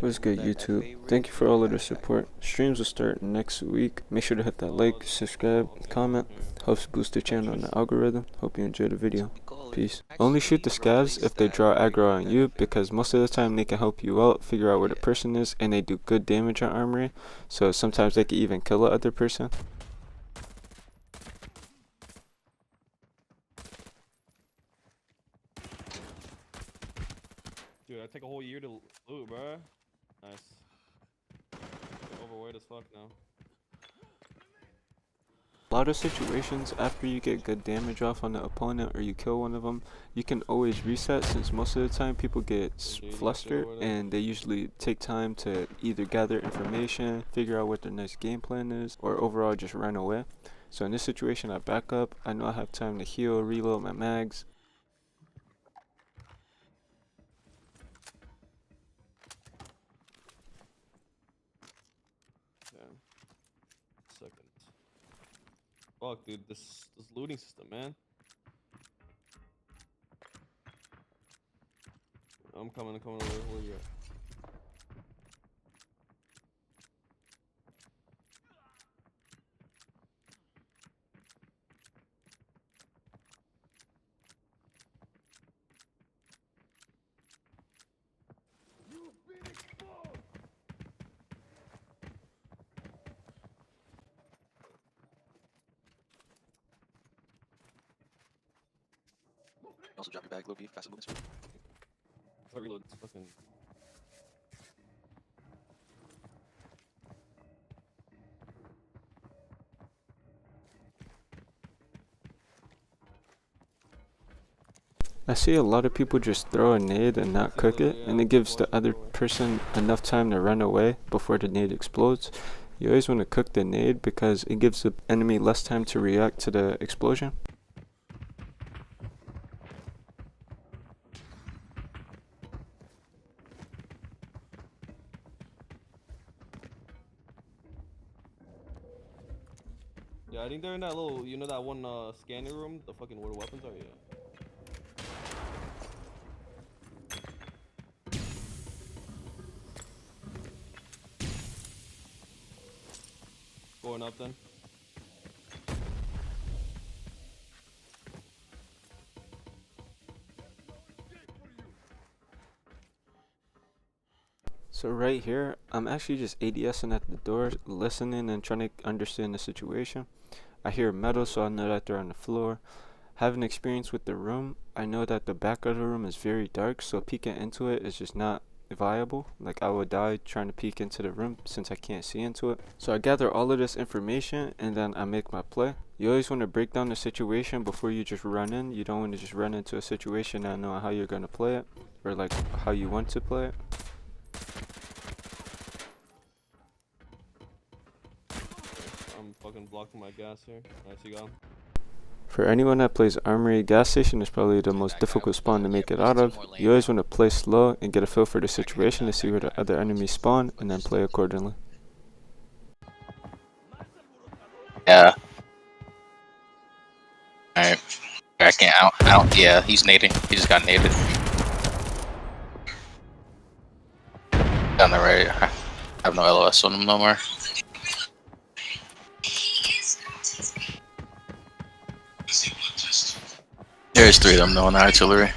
What's good, YouTube? Thank you for all of the support. Streams will start next week. Make sure to hit that like, subscribe, comment. Helps boost the channel and the algorithm. Hope you enjoyed the video. Peace. Only shoot the scavs if they draw aggro on you, because most of the time they can help you out, figure out where the person is, and they do good damage on armory. So sometimes they can even kill the other person. Dude, I take a whole year to loot, bro. Nice. Overweight as fuck now. A lot of situations, after you get good damage off on the opponent or you kill one of them, you can always reset, since most of the time people get flustered and they usually take time to either gather information, figure out what their next game plan is, or overall just run away. So in this situation, I back up. I know I have time to heal, reload my mags. Second. Fuck, dude, this looting system, man. I'm coming over. Where you at? Also drop your bag, Loki. Fast movement speed. If I reload, it's fucking. I see a lot of people just throw a nade and not cook it, and it gives the other person enough time to run away before the nade explodes. You always want to cook the nade because it gives the enemy less time to react to the explosion. Yeah, I think they're in that little, you know, that one scanning room, the fucking where the weapons are. Yeah. Going up then. So right here, I'm actually just ADSing at the door, listening and trying to understand the situation. I hear metal, so I know that they're on the floor. Having experience with the room, I know that the back of the room is very dark, so peeking into it is just not viable. Like, I would die trying to peek into the room since I can't see into it. So I gather all of this information and then I make my play. You always want to break down the situation before you just run in. You don't want to just run into a situation and not know how you're going to play it, or like how you want to play it. I'm fucking blocking my gas here. Nice, you got him. For anyone that plays Armory, gas station is probably the most difficult spawn to make it out of. You always want to play slow and get a feel for the situation to see where the other enemies spawn, and then play accordingly. Yeah. Alright. I can't out. Yeah, he's nading. He just got naded. Down the right. I have no LOS on him no more. There's 3 of them though in the artillery.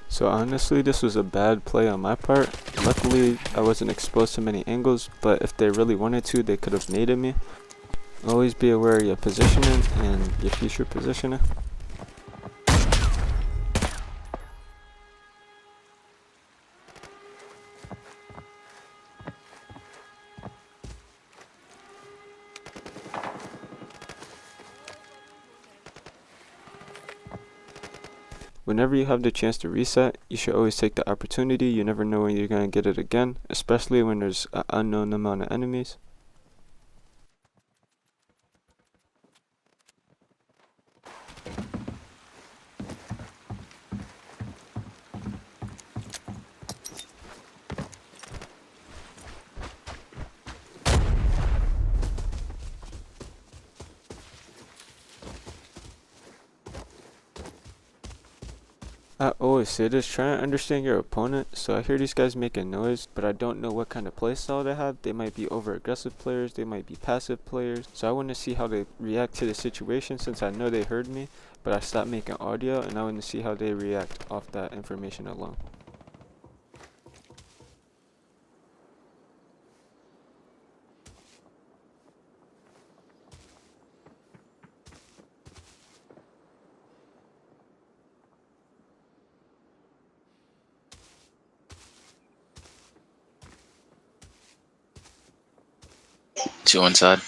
So honestly, this was a bad play on my part. Luckily, I wasn't exposed to many angles, but if they really wanted to, they could have naded me. Always be aware of your positioning and your future positioning. Whenever you have the chance to reset, you should always take the opportunity. You never know when you're going to get it again, especially when there's an unknown amount of enemies. I always say this, try and understand your opponent. So I hear these guys making noise, but I don't know what kind of playstyle they have. They might be over aggressive players, they might be passive players. So I want to see how they react to the situation since I know they heard me, but I stopped making audio and I want to see how they react off that information alone. Two inside.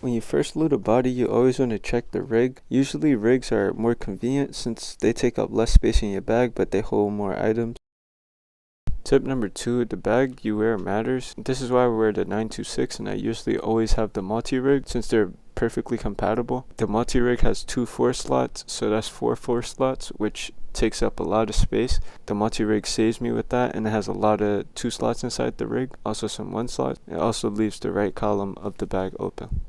When you first loot a body, you always want to check the rig. Usually rigs are more convenient since they take up less space in your bag, but they hold more items. Tip number 2, the bag you wear matters. This is why I wear the 926 and I usually always have the multi-rig since they're perfectly compatible. The multi-rig has 2 4 slots, so that's 4 4 slots, which takes up a lot of space. The multi-rig saves me with that, and it has a lot of 2 slots inside the rig, also some 1 slot. It also leaves the right column of the bag open.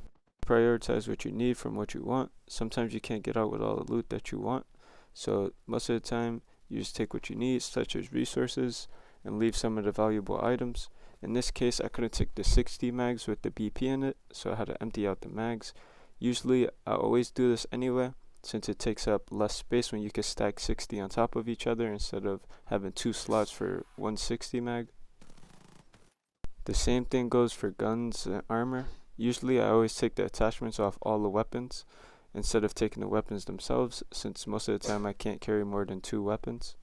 Prioritize what you need from what you want. Sometimes you can't get out with all the loot that you want, so most of the time you just take what you need, such as resources, and leave some of the valuable items. In this case, I couldn't take the 60 mags with the BP in it, so I had to empty out the mags. Usually I always do this anyway, since it takes up less space when you can stack 60 on top of each other instead of having 2 slots for 160 mag. The same thing goes for guns and armor. Usually I always take the attachments off all the weapons instead of taking the weapons themselves, since most of the time I can't carry more than 2 weapons.